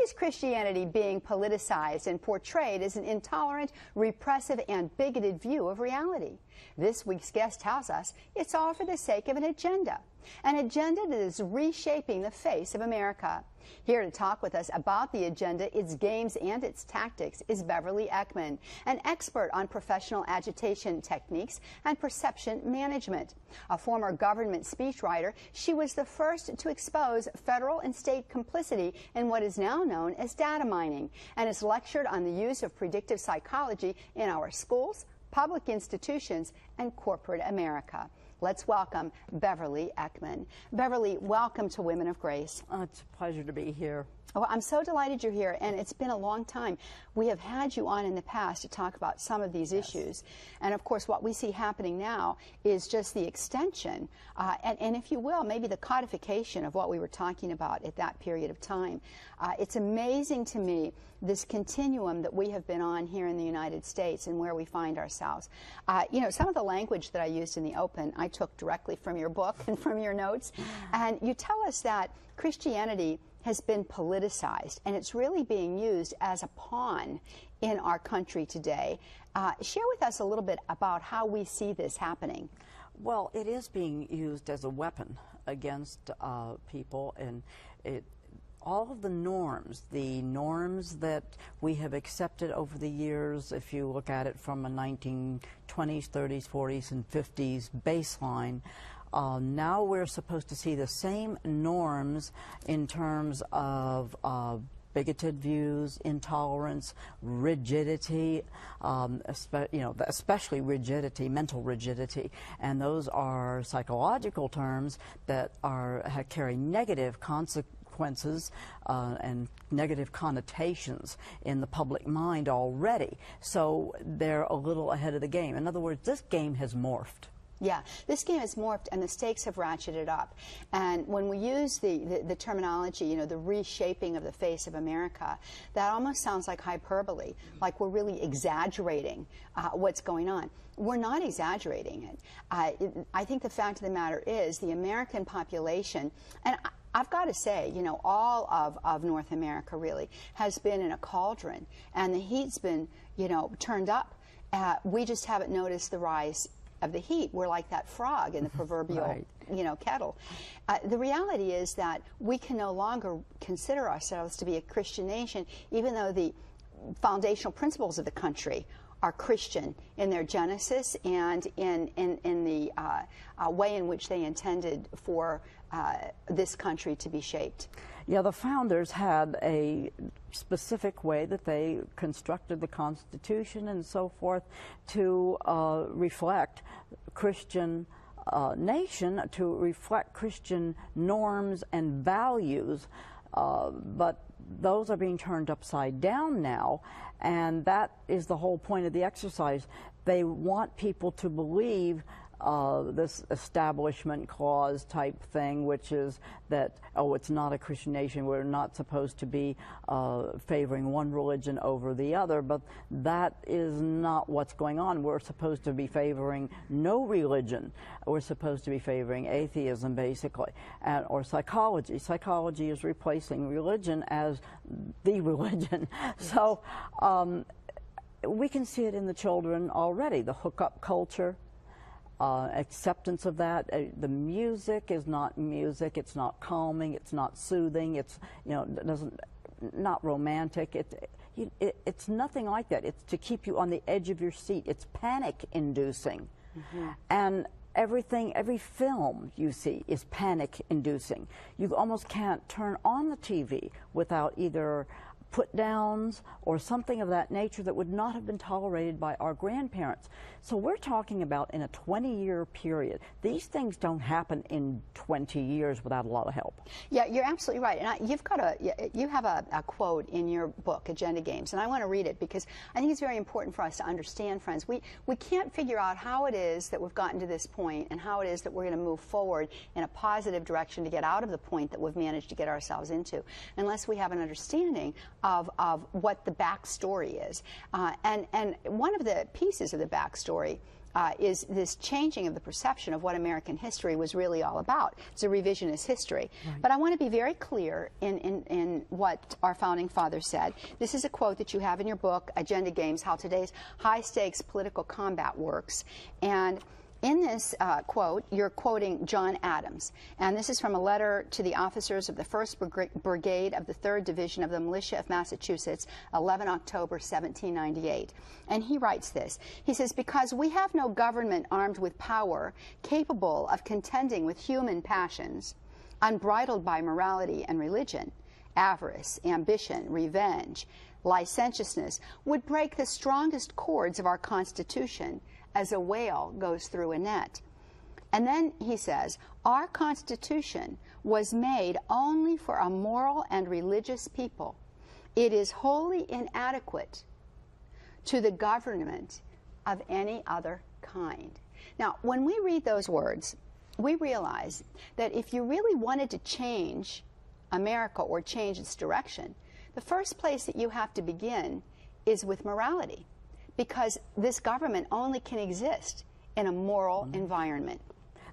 is Christianity being politicized and portrayed as an intolerant, repressive, and bigoted view of reality? This week's guest tells us it's all for the sake of an agenda that is reshaping the face of America. Here to talk with us about the agenda, its games, and its tactics is Beverly Eakman, an expert on professional agitation techniques and perception management. A former government speechwriter, she was the first to expose federal and state complicity in what is now known as data mining, and has lectured on the use of predictive psychology in our schools, public institutions, and corporate America. Let's welcome Beverly Eakman. Beverly, welcome to Women of Grace. Oh, it's a pleasure to be here. Oh, I'm so delighted you're here, and it's been a long time. We have had you on in the past to talk about some of these issues, and of course what we see happening now is just the extension, and if you will, maybe the codification of what we were talking about at that period of time. It's amazing to me, this continuum that we have been on here in the United States and where we find ourselves. You know, some of the language that I used in the open, I took directly from your book and from your notes, and you tell us that Christianity has been politicized, and it's really being used as a pawn in our country today. Share with us a little bit about how we see this happening. Well, it is being used as a weapon against people, and all of the norms that we have accepted over the years, if you look at it from a 1920s, 30s, 40s, and 50s baseline, now we're supposed to see the same norms in terms of bigoted views, intolerance, rigidity, especially rigidity, mental rigidity, and those are psychological terms that carry negative consequences and negative connotations in the public mind already. So they're a little ahead of the game. In other words, this game has morphed. Yeah, this game has morphed and the stakes have ratcheted up. And when we use the terminology, you know, the reshaping of the face of America, that almost sounds like hyperbole, like we're really exaggerating what's going on. We're not exaggerating it. I think the fact of the matter is the American population, and I've got to say, you know, all of North America really has been in a cauldron, and the heat's been, you know, turned up. We just haven't noticed the rise of the heat. We're like that frog in the proverbial, right, you know, kettle. The reality is that we can no longer consider ourselves to be a Christian nation, even though the foundational principles of the country are Christian in their genesis and in the way in which they intended for this country to be shaped. Yeah, the founders had a specific way that they constructed the Constitution and so forth to reflect Christian nation, to reflect Christian norms and values, but those are being turned upside down now, and that is the whole point of the exercise. They want people to believe this establishment clause type thing, which is that, oh, it's not a Christian nation, we're not supposed to be favoring one religion over the other, but that is not what's going on. We're supposed to be favoring no religion. We're supposed to be favoring atheism, basically, or psychology. Psychology is replacing religion as the religion. Yes. So we can see it in the children already, the hookup culture. Acceptance of that. The music is not music. It's not calming. It's not soothing. It's, you know, not romantic. It's nothing like that. It's to keep you on the edge of your seat. It's panic-inducing, and every film you see is panic-inducing. You almost can't turn on the TV without either put-downs or something of that nature that would not have been tolerated by our grandparents. So we're talking about in a 20-year period. These things don't happen in 20 years without a lot of help. Yeah, you're absolutely right. And you have a quote in your book, Agenda Games, and I want to read it because I think it's very important for us to understand, friends. We can't figure out how it is that we've gotten to this point and how it is that we're going to move forward in a positive direction to get out of the point that we've managed to get ourselves into unless we have an understanding of what the backstory is. And one of the pieces of the backstory is this changing of the perception of what American history was really all about. It's a revisionist history. Right. But I want to be very clear in what our founding fathers said. This is a quote that you have in your book, Agenda Games, How Today's High-Stakes Political Combat Works. And in this quote, you're quoting John Adams, and this is from a letter to the officers of the 1st Brigade of the 3rd Division of the Militia of Massachusetts, 11 October 1798. And he writes this. He says, "Because we have no government armed with power, capable of contending with human passions, unbridled by morality and religion, avarice, ambition, revenge, licentiousness would break the strongest cords of our Constitution, as a whale goes through a net." And then he says, "Our Constitution was made only for a moral and religious people. It is wholly inadequate to the government of any other kind." Now, when we read those words, we realize that if you really wanted to change America or change its direction, the first place that you have to begin is with morality. Because this government only can exist in a moral environment.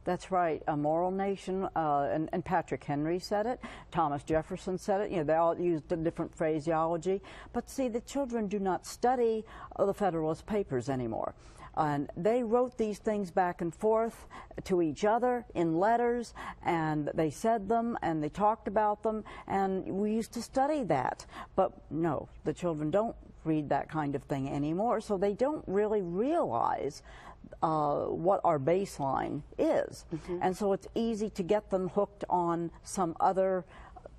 That's right, a moral nation, and Patrick Henry said it, Thomas Jefferson said it, you know, they all used a different phraseology. But see, the children do not study the Federalist Papers anymore. And they wrote these things back and forth to each other in letters, and they said them, and they talked about them, and we used to study that. But no, the children don't read that kind of thing anymore, so they don't really realize what our baseline is. And so it's easy to get them hooked on some other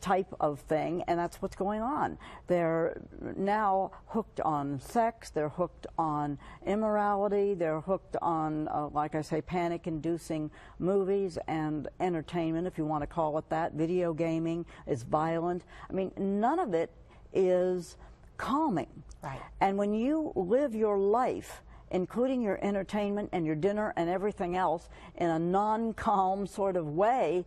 type of thing, and that's what's going on. They're now hooked on sex, they're hooked on immorality, they're hooked on, like I say, panic-inducing movies and entertainment, if you want to call it that. Video gaming is violent. I mean, none of it is calming. Right. And when you live your life, including your entertainment and your dinner and everything else, in a non-calm sort of way,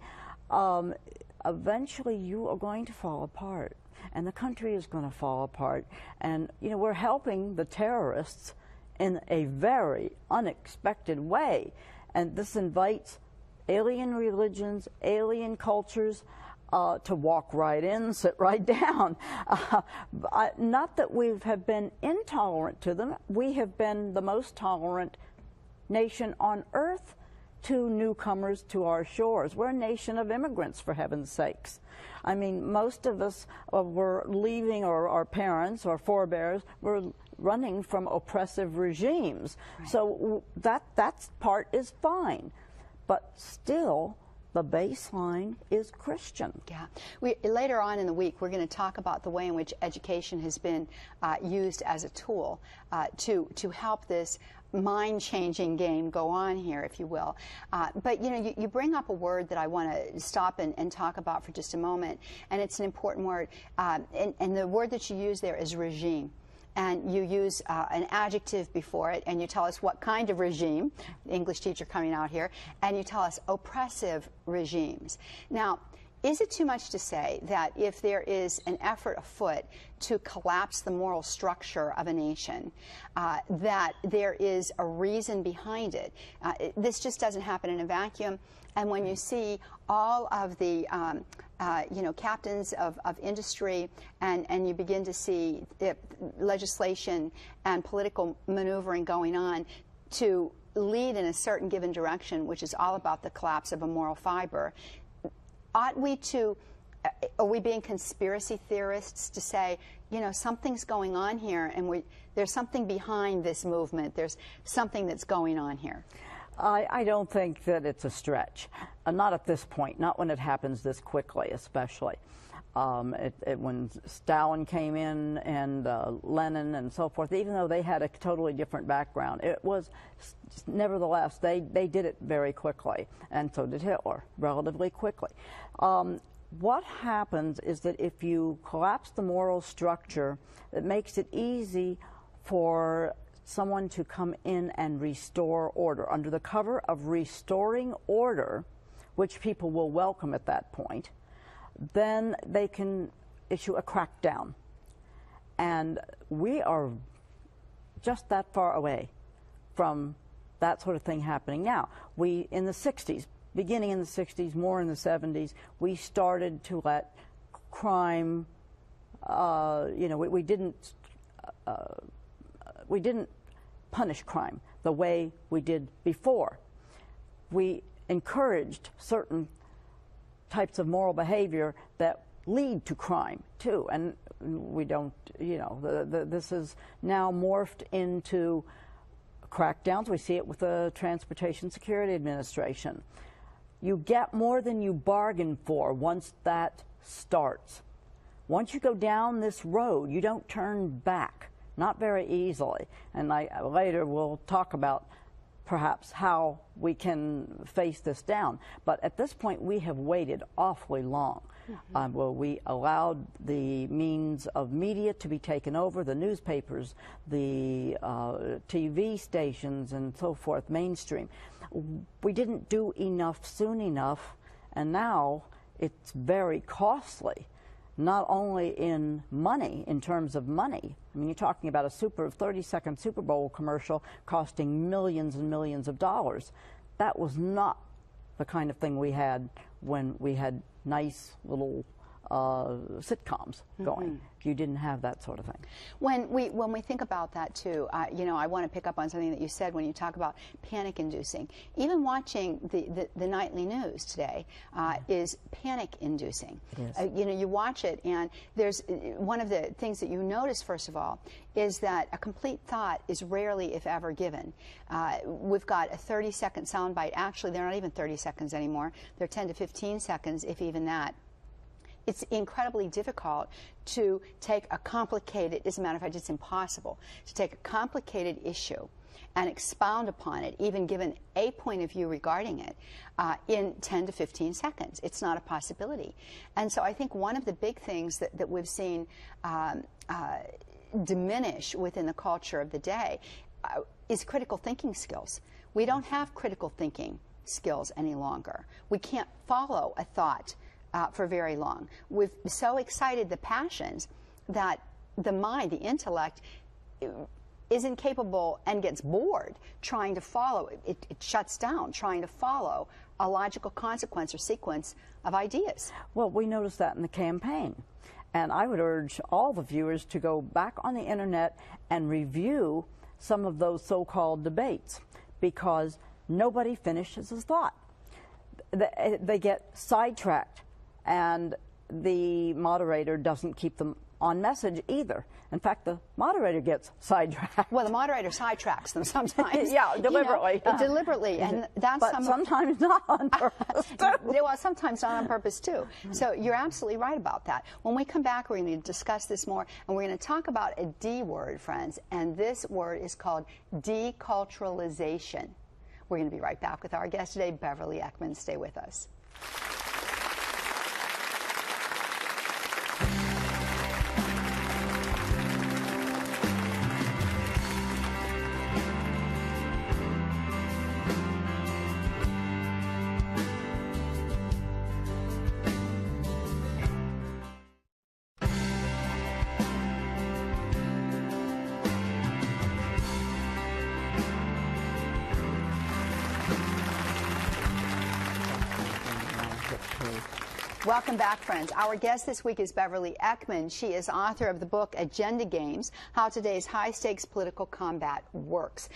eventually you are going to fall apart, and the country is going to fall apart. And you know, we're helping the terrorists in a very unexpected way, and this invites alien religions, alien cultures to walk right in, sit right down. Not that we have been intolerant to them. We have been the most tolerant nation on earth to newcomers to our shores. We're a nation of immigrants, for heaven's sakes. I mean, most of us were leaving, or our parents or forebears were running from oppressive regimes. Right. So that part is fine. But still, the baseline is Christian. Yeah. Later on in the week, we're going to talk about the way in which education has been used as a tool to help this mind-changing game go on here, if you will. But, you know, you bring up a word that I want to stop and talk about for just a moment, and it's an important word. And the word that you use there is regime. And you use an adjective before it, and you tell us what kind of regime, English teacher coming out here, and you tell us oppressive regimes. Now, is it too much to say that if there is an effort afoot to collapse the moral structure of a nation, that there is a reason behind it? This just doesn't happen in a vacuum. And when you see all of the you know, captains of industry, and you begin to see legislation and political maneuvering going on to lead in a certain given direction, which is all about the collapse of a moral fiber, ought we to, are we being conspiracy theorists to say, you know, something's going on here, and there's something behind this movement, there's something that's going on here? I don't think that it's a stretch. Not at this point, not when it happens this quickly, especially. When Stalin came in, and Lenin and so forth, even though they had a totally different background, it was, nevertheless, they did it very quickly, and so did Hitler, relatively quickly. What happens is that if you collapse the moral structure, it makes it easy for someone to come in and restore order. Under the cover of restoring order, which people will welcome at that point, then they can issue a crackdown. And we are just that far away from that sort of thing happening now. We, in the 60s, beginning in the 60s, more in the 70s, we started to let crime, we didn't punish crime the way we did before. We encouraged certain types of moral behavior that lead to crime too, and we don't, this is now morphed into crackdowns. We see it with the Transportation Security Administration. You get more than you bargain for once that starts. Once you go down this road, you don't turn back, not very easily. And later we'll talk about perhaps how we can face this down. But at this point, we have waited awfully long. Well, we allowed the means of media to be taken over, the newspapers, the TV stations, and so forth, mainstream. We didn't do enough soon enough, and now it's very costly, not only in money, in terms of money. I mean, you're talking about a 30-second Super Bowl commercial costing millions and millions of dollars. That was not the kind of thing we had when we had nice little sitcoms going. You didn't have that sort of thing. When we think about that too, I want to pick up on something that you said when you talk about panic-inducing. Even watching the nightly news today is panic-inducing. You watch it, and there's one of the things that you notice, first of all, is that a complete thought is rarely, if ever, given. We've got a 30-second soundbite. Actually, they're not even 30 seconds anymore. They're 10 to 15 seconds, if even that. It's incredibly difficult to take a complicated, as a matter of fact, it's impossible to take a complicated issue and expound upon it, even given a point of view regarding it, in 10 to 15 seconds. It's not a possibility. And so I think one of the big things that we've seen diminish within the culture of the day is critical thinking skills. We don't have critical thinking skills any longer. We can't follow a thought for very long. We've so excited the passions that the mind, the intellect, is incapable and gets bored trying to follow. It shuts down trying to follow a logical consequence or sequence of ideas. Well, we noticed that in the campaign. And I would urge all the viewers to go back on the internet and review some of those so-called debates, because nobody finishes his thought. They get sidetracked, and the moderator doesn't keep them on message either. In fact, the moderator gets sidetracked. Well, the moderator sidetracks them sometimes. Yeah, deliberately. Deliberately, and that's but sometimes not on purpose. Well, sometimes not on purpose too. So you're absolutely right about that. When we come back, we're going to discuss this more, and we're going to talk about a D word, friends, and this word is called deculturalization. We're going to be right back with our guest today, Beverly Eakman. Stay with us. Welcome back, friends. Our guest this week is Beverly Eakman. She is author of the book Agenda Games, How Today's High-Stakes Political Combat Works.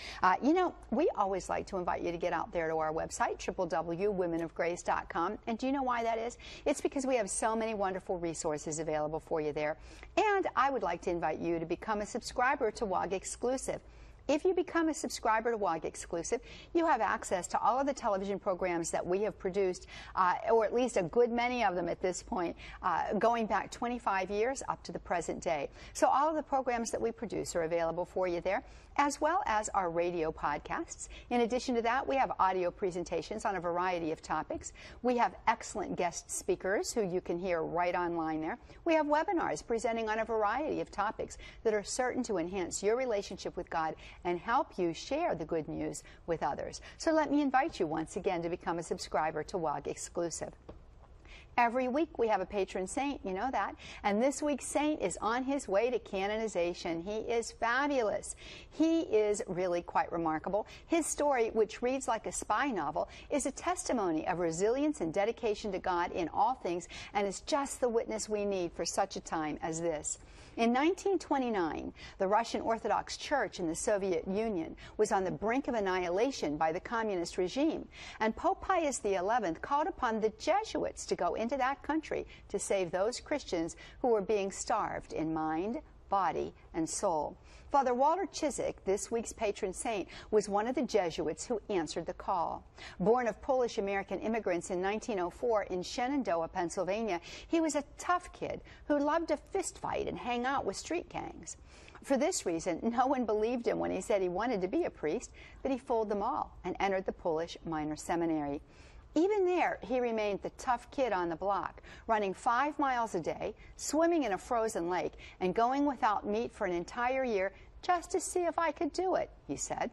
We always like to invite you to get out there to our website, www.womenofgrace.com. And do you know why that is? It's because we have so many wonderful resources available for you there. And I would like to invite you to become a subscriber to WOG Exclusive. If you become a subscriber to WOG Exclusive, you have access to all of the television programs that we have produced, or at least a good many of them at this point, going back 25 years up to the present day. So all of the programs that we produce are available for you there, as well as our radio podcasts. In addition to that, we have audio presentations on a variety of topics. We have excellent guest speakers who you can hear right online there. We have webinars presenting on a variety of topics that are certain to enhance your relationship with God and help you share the good news with others. So let me invite you once again to become a subscriber to WOG Exclusive. Every week we have a patron saint, you know that. And this week's saint is on his way to canonization. He is fabulous. He is really quite remarkable. His story, which reads like a spy novel, is a testimony of resilience and dedication to God in all things, and is just the witness we need for such a time as this. In 1929, the Russian Orthodox Church in the Soviet Union was on the brink of annihilation by the communist regime, and Pope Pius XI called upon the Jesuits to go into that country to save those Christians who were being starved in mind, body, and soul. Father Walter Chisek, this week's patron saint, was one of the Jesuits who answered the call. Born of Polish-American immigrants in 1904 in Shenandoah, Pennsylvania, he was a tough kid who loved to fist fight and hang out with street gangs. For this reason, no one believed him when he said he wanted to be a priest, but he fooled them all and entered the Polish minor seminary. Even there, he remained the tough kid on the block, running 5 miles a day, swimming in a frozen lake, and going without meat for an entire year just to see if I could do it, he said.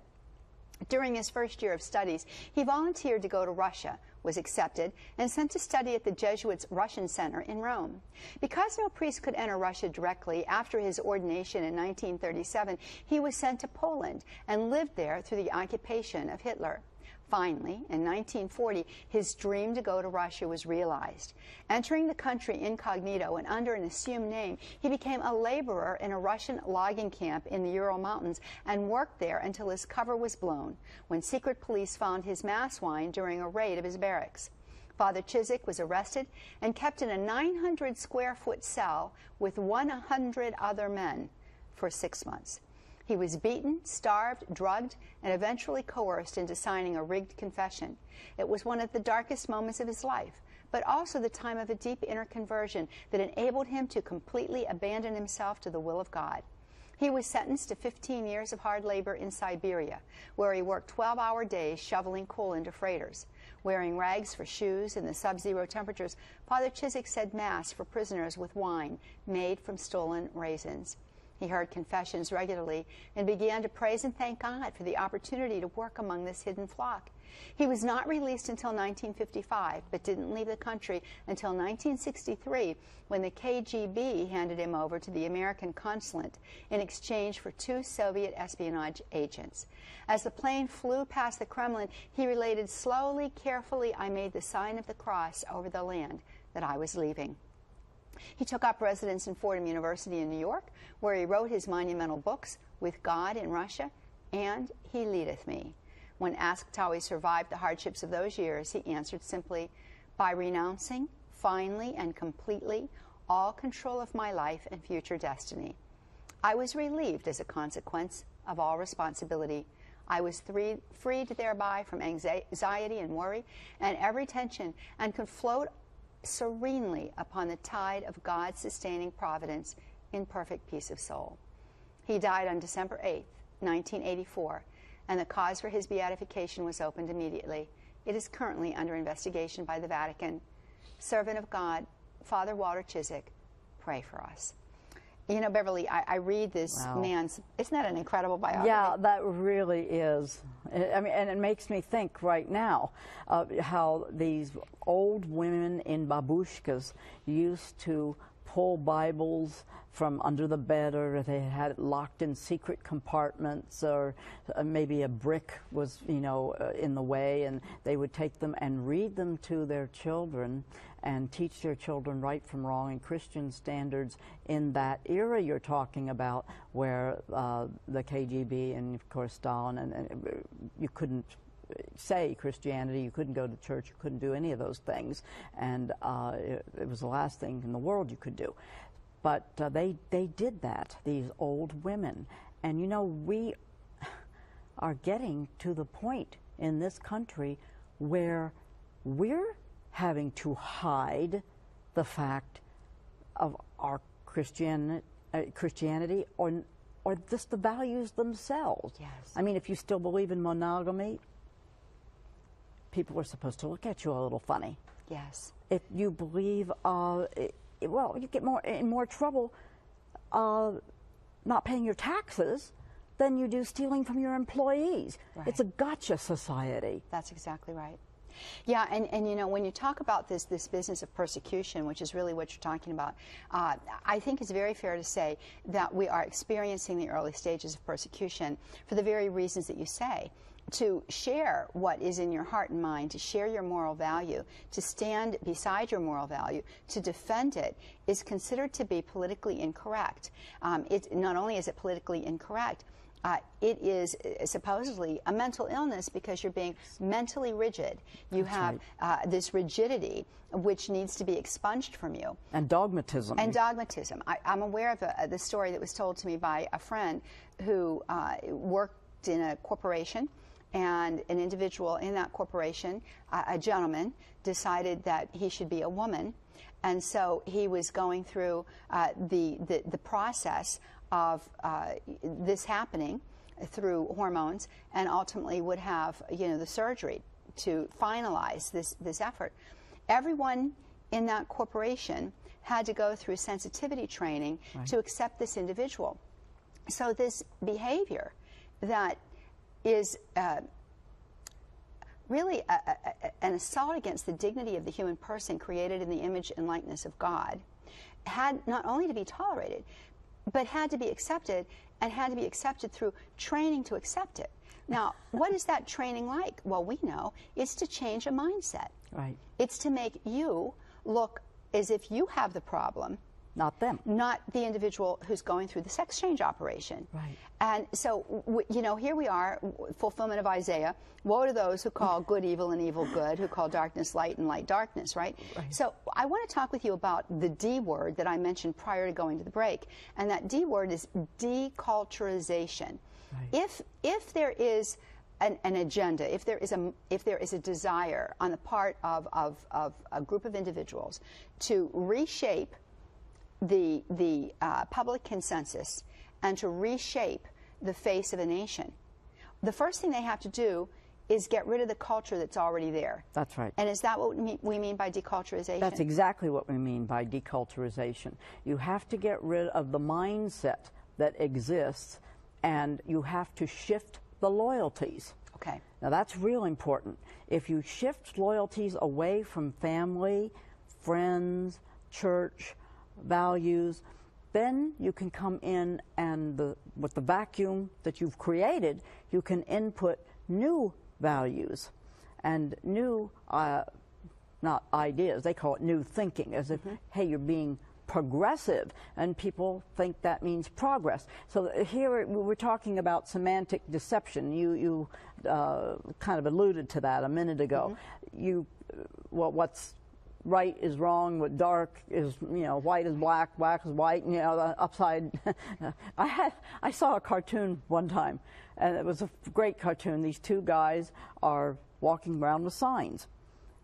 During his first year of studies, he volunteered to go to Russia, was accepted, and sent to study at the Jesuits' Russian Center in Rome. Because no priest could enter Russia directly after his ordination in 1937, he was sent to Poland and lived there through the occupation of Hitler. Finally, in 1940, his dream to go to Russia was realized. Entering the country incognito and under an assumed name, he became a laborer in a Russian logging camp in the Ural Mountains and worked there until his cover was blown, when secret police found his mass wine during a raid of his barracks. Father Chisek was arrested and kept in a 900-square-foot cell with 100 other men for 6 months. He was beaten, starved, drugged, and eventually coerced into signing a rigged confession. It was one of the darkest moments of his life, but also the time of a deep inner conversion that enabled him to completely abandon himself to the will of God. He was sentenced to 15 years of hard labor in Siberia, where he worked 12-hour days shoveling coal into freighters. Wearing rags for shoes in the sub-zero temperatures, Father Chisek said Mass for prisoners with wine made from stolen raisins. He heard confessions regularly and began to praise and thank God for the opportunity to work among this hidden flock. He was not released until 1955, but didn't leave the country until 1963, when the KGB handed him over to the American consulate in exchange for 2 Soviet espionage agents. As the plane flew past the Kremlin, he related, "Slowly, carefully, I made the sign of the cross over the land that I was leaving." He took up residence in Fordham University in New York, where he wrote his monumental books, With God in Russia and He Leadeth Me. When asked how he survived the hardships of those years, he answered simply, "By renouncing, finally and completely, all control of my life and future destiny. I was relieved as a consequence of all responsibility. I was freed thereby from anxiety and worry and every tension, and could float serenely upon the tide of God's sustaining providence in perfect peace of soul." He died on December 8, 1984, and the cause for his beatification was opened immediately. It is currently under investigation by the Vatican. Servant of God, Father Walter Chisek, pray for us. You know, Beverly, I read this man's, isn't that an incredible biography? Yeah, that really is. I mean, and it makes me think right now how these old women in babushkas used to pull Bibles from under the bed, or they had it locked in secret compartments, or maybe a brick was, you know, in the way, and they would take them and read them to their children and teach their children right from wrong and Christian standards in that era you're talking about, where the KGB and, of course, Stalin, and you couldn't say Christianity, you couldn't go to church, you couldn't do any of those things, and it was the last thing in the world you could do. But they did that, these old women. And, you know, we are getting to the point in this country where we're having to hide the fact of our Christianity or just the values themselves. Yes. I mean, if you still believe in monogamy, people are supposed to look at you a little funny. Yes. If you believe, well, you get in more trouble not paying your taxes than you do stealing from your employees. Right. It's a gotcha society. That's exactly right. Yeah, and you know, when you talk about this business of persecution, which is really what you're talking about, I think it's very fair to say that we are experiencing the early stages of persecution for the very reasons that you say. To share what is in your heart and mind, to share your moral value, to stand beside your moral value, to defend it, is considered to be politically incorrect. Not only is it politically incorrect, it is supposedly a mental illness because you're being mentally rigid. You have this rigidity which needs to be expunged from you. And dogmatism. And dogmatism. I'm aware of the story that was told to me by a friend who worked in a corporation, and an individual in that corporation, a gentleman, decided that he should be a woman. And so he was going through the process of this happening through hormones, and ultimately would have, you know, the surgery to finalize this effort. Everyone in that corporation had to go through sensitivity training to accept this individual. So this behavior that is really an assault against the dignity of the human person created in the image and likeness of God had not only to be tolerated, but had to be accepted, and had to be accepted through training to accept it. Now, what is that training like? Well, we know it's to change a mindset. Right. It's to make you look as if you have the problem, not them. Not the individual who's going through the sex change operation. Right. And so, you know, here we are, fulfillment of Isaiah. Woe to those who call good evil and evil good, who call darkness light and light darkness, right? So I want to talk with you about the D word that I mentioned prior to going to the break. And that D word is deculturization. Right. If there is an agenda, if there is a desire on the part of a group of individuals to reshape the public consensus and to reshape the face of a nation, the first thing they have to do is get rid of the culture that's already there. That's right. And is that what we mean by deculturization? That's exactly what we mean by deculturization. You have to get rid of the mindset that exists, and you have to shift the loyalties. Okay. Now that's real important. If you shift loyalties away from family, friends, church, values, then you can come in and with the vacuum that you've created, you can input new values and new, not ideas, they call it new thinking, as if, hey, you're being progressive, and people think that means progress. So here we're talking about semantic deception. You kind of alluded to that a minute ago. What's right is wrong, what dark is, you know, white is black, black is white, you know, the upside. I saw a cartoon one time, and it was a great cartoon. These two guys are walking around with signs,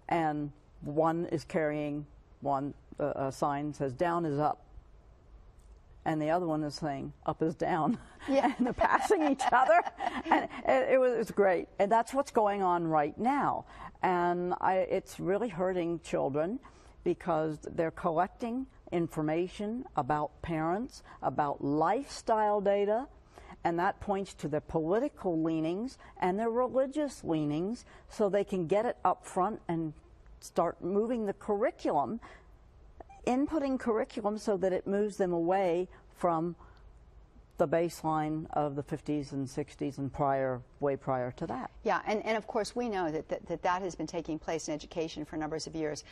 and one is carrying one sign says down is up, and the other one is saying up is down. Yeah. And they're passing each other, and it was great. And that's what's going on right now. And it's really hurting children because they're collecting information about parents, about lifestyle data, and that points to their political leanings and their religious leanings, so they can get it up front and start moving the curriculum, inputting curriculum so that it moves them away from the baseline of the 50s and 60s and way prior to that. Yeah, and of course we know that has been taking place in education for numbers of years.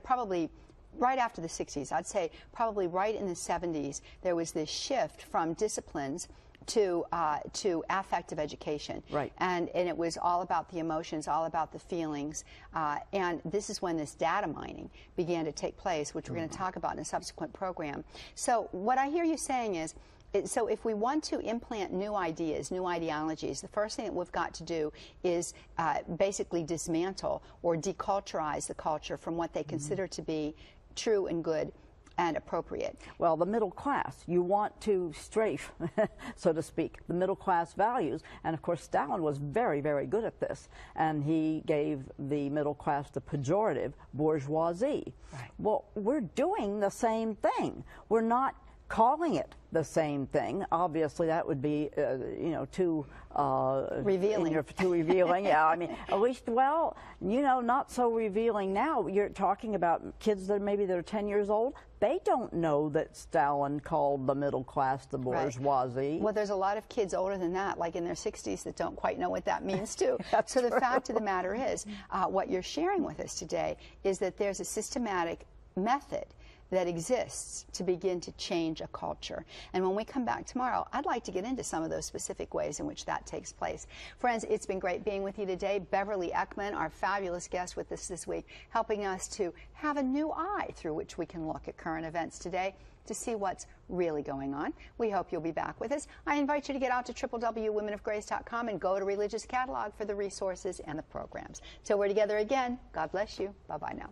Probably right after the 60s, I'd say probably right in the 70s, there was this shift from disciplines to affective education. Right. And it was all about the emotions, all about the feelings. And this is when this data mining began to take place, which we're going to talk about in a subsequent program. So what I hear you saying is, so if we want to implant new ideas, new ideologies, the first thing that we've got to do is basically dismantle or deculturize the culture from what they consider to be true and good and appropriate. Well, the middle class, you want to strafe, so to speak, the middle class values. And of course, Stalin was very, very good at this. And he gave the middle class the pejorative bourgeoisie. Right. Well, we're doing the same thing. We're not calling it the same thing. Obviously, that would be, you know, too revealing. Too revealing. Yeah, I mean, at least, well, you know, not so revealing now. You're talking about kids that maybe they're 10 years old. They don't know that Stalin called the middle class the bourgeoisie. Right. Well, there's a lot of kids older than that, like in their 60s, that don't quite know what that means, too. So the fact of the matter is, what you're sharing with us today is that there's a systematic method that exists to begin to change a culture. And when we come back tomorrow, I'd like to get into some of those specific ways in which that takes place. Friends, it's been great being with you today. Beverly Eakman, our fabulous guest with us this week, helping us to have a new eye through which we can look at current events today to see what's really going on. We hope you'll be back with us. I invite you to get out to www.womenofgrace.com and go to Religious Catalog for the resources and the programs. Till we're together again, God bless you. Bye-bye now.